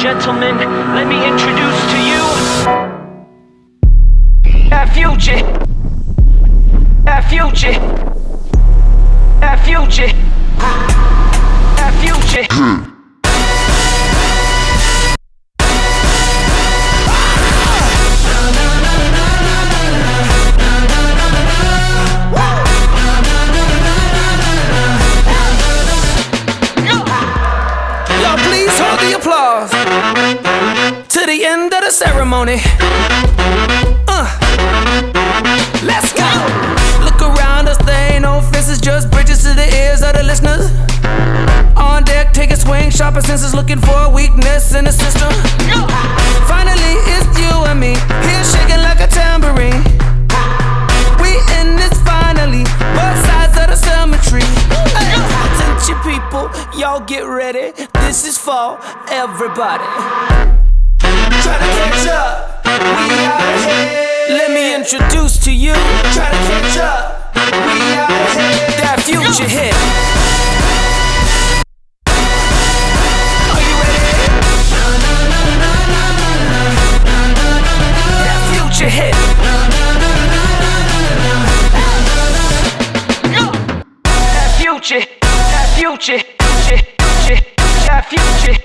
gentlemen, let me introduce to you our future, our future, our future, our future. To the end of the ceremony. Let's go. Look around us, there ain't no fences, just bridges to the ears of the listeners. On deck, take a swing, sharper senses, looking for a weakness in the system. Finally, it's you and me, here shaking like a tambourine. We in this finally, both sides of the cemetery. Attention people, y'all get ready. This is for everybody. Try to catch up, we out ahead. Let me introduce to you. Try to catch up, we out ahead. That future hit. Are you ready? That future hit. That future, that future, that future.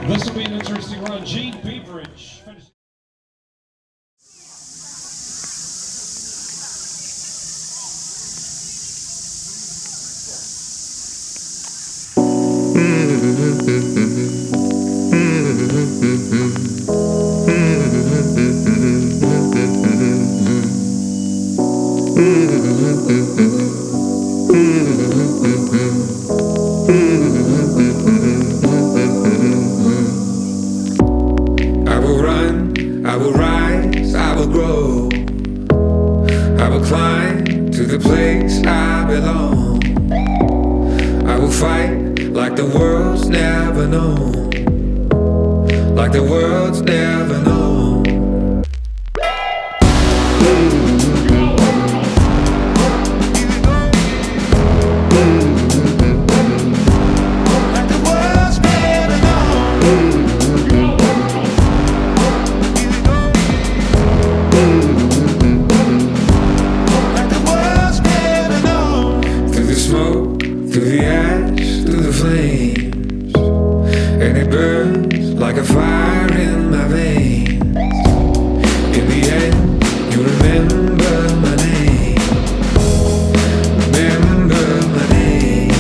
This will be an interesting run. Gene Beveridge. I will run, I will rise, I will grow. I will climb to the place I belong. I will fight like the world's never known. Like the world's never known. and it burns like a fire in my veins. In the end, you remember my name. Remember my name.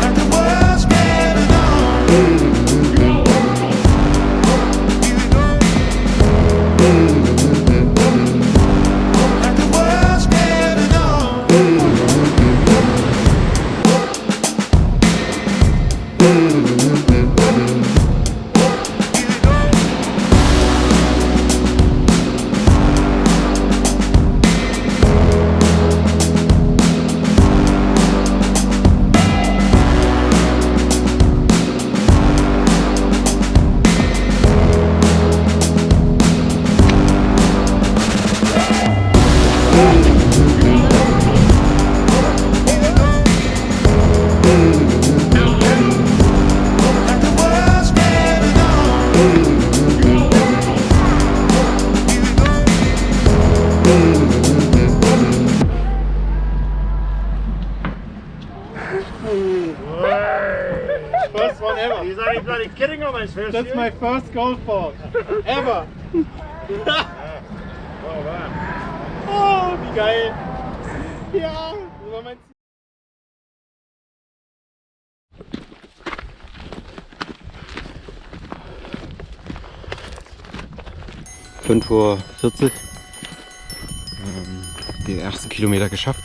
And the world's getting on. First one ever. He's only bloody kidding on my first. That's my first golf ball ever. Oh, wow. Oh, wie geil. Ja, das war mein Ziel. 5:40 Uhr. Den ersten Kilometer geschafft.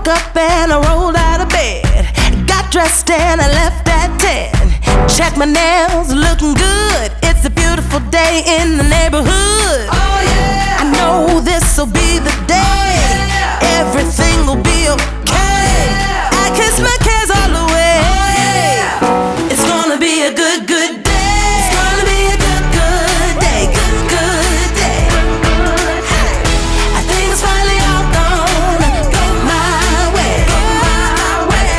woke up and I rolled out of bed. Got dressed and I left at 10. Check my nails, looking good. It's a beautiful day in the neighborhood. Oh yeah, I know this'll be the day. Oh, yeah. Everything will be okay. Oh, yeah. I kiss my cares all away. Oh, yeah. It's gonna be a good, good day. It's gonna be a good, good day. Good, good day. Hey. I think it's finally all gonna go my way. Go my way.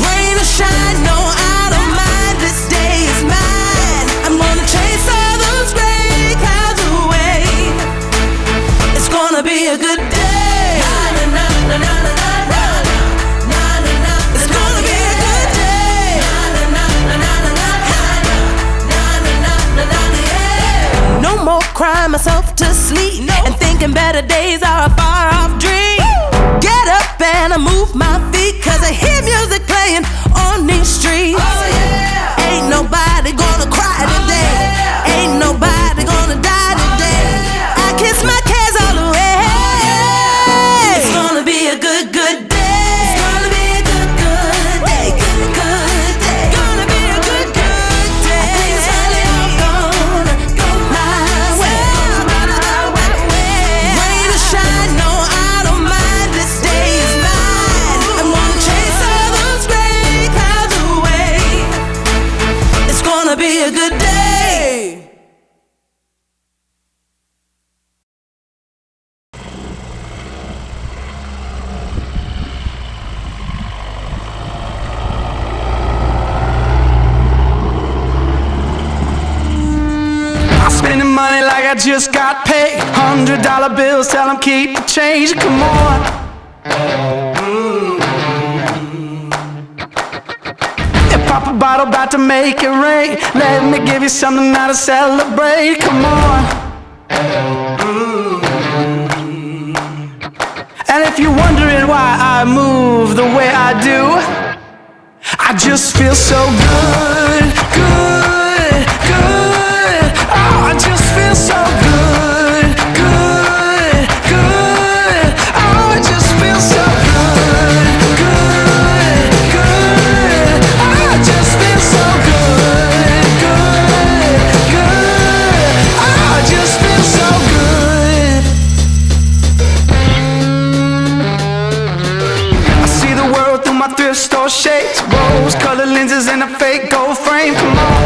Rain or shine, no, I don't mind. This day is mine. I'm gonna chase all those gray clouds away. It's gonna be a good day. Na na na na na na na na na na. It's gonna be a good day. Na na na na na na na na na na na. Yeah. No more crying myself to sleep and thinking better days are a far off dream. Get up and I move my feet 'cause I hear music playing on these streets. Oh yeah. Ain't nobody gonna cry today. Ain't nobody gonna die today. I kiss my cares all away. It's gonna be a good, good day. It's gonna be a good, good day. Good, good day. Gonna be a good, good day. I think it's finally all gonna go my way. Rain or shine, no, I don't mind. This day is mine. I'm gonna chase all those gray clouds away. It's gonna be a good day. I'm spending money like I just got paid. $100 bills, tell them keep the change. Come on. Yeah, pop a bottle, about to make it rain. Let me give you something now to celebrate. Come on. And if you're wondering why I move the way I do, I just feel so good, good, good. Oh, I just feel so good, good, good. Oh, I just feel so good, good, good. Oh, I just feel so good, good, good. Oh, I just feel so good. I see the world through my thrift store shades, rose-colored lenses and a fake gold frame. Come on.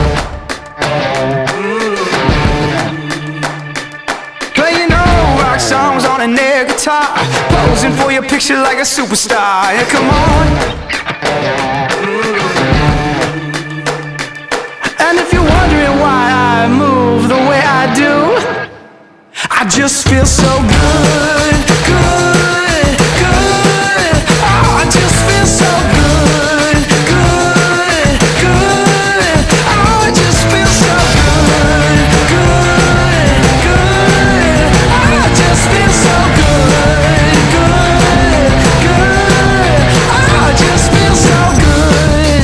Playing old rock songs on an air guitar, posing for your picture like a superstar. Yeah, come on. And if you're wondering why I move the way I do, I just feel so good, good, good. Oh, I just feel so good, good, good. Oh, I just feel so good, good, good. Oh, I just feel so good, good, good. Oh, I just feel so good.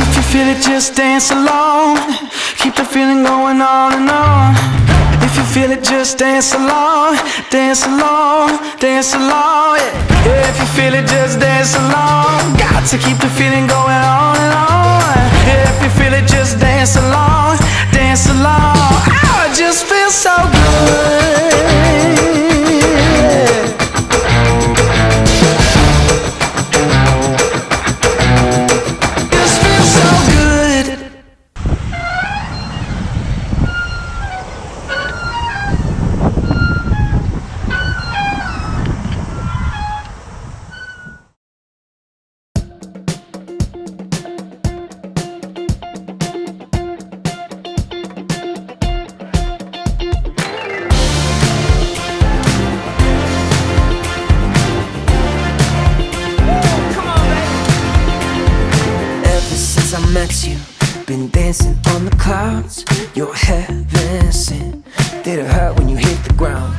If you feel it, just dance along. Keep the feeling going on and on. If you feel it, just dance along, dance along, dance along. Yeah. If you feel it, just dance along. Got to keep the feeling going on and on. Yeah. If you feel it, just dance along, dance along. Oh, it just feels so good. Just feels so good. you. Been dancing on the clouds, you're heaven sent. Did it hurt when you hit the ground?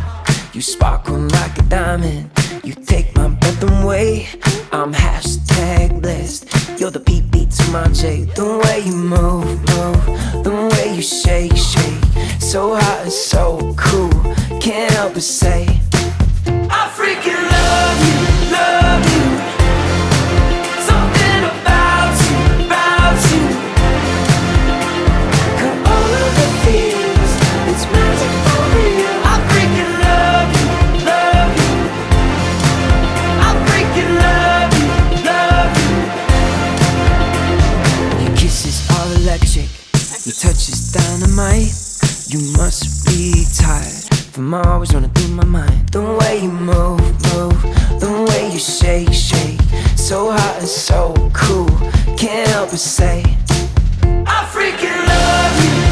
You sparkle like a diamond. You take my breath away. I'm hashtag blessed. You're the beat to my J. The way you move, the way you shake. So hot and so cool. Can't help help but say I freaking love you, love you. Something about you, about you. Got all of the feels, it's magic for real. I freaking love you, love you. I freaking love you, love you. Your kiss is all electric, your touch is dynamite. You must be tired from always running through my mind. The way you move, move, the way you shake, shake. So hot and so cool, can't help but say I freaking love you.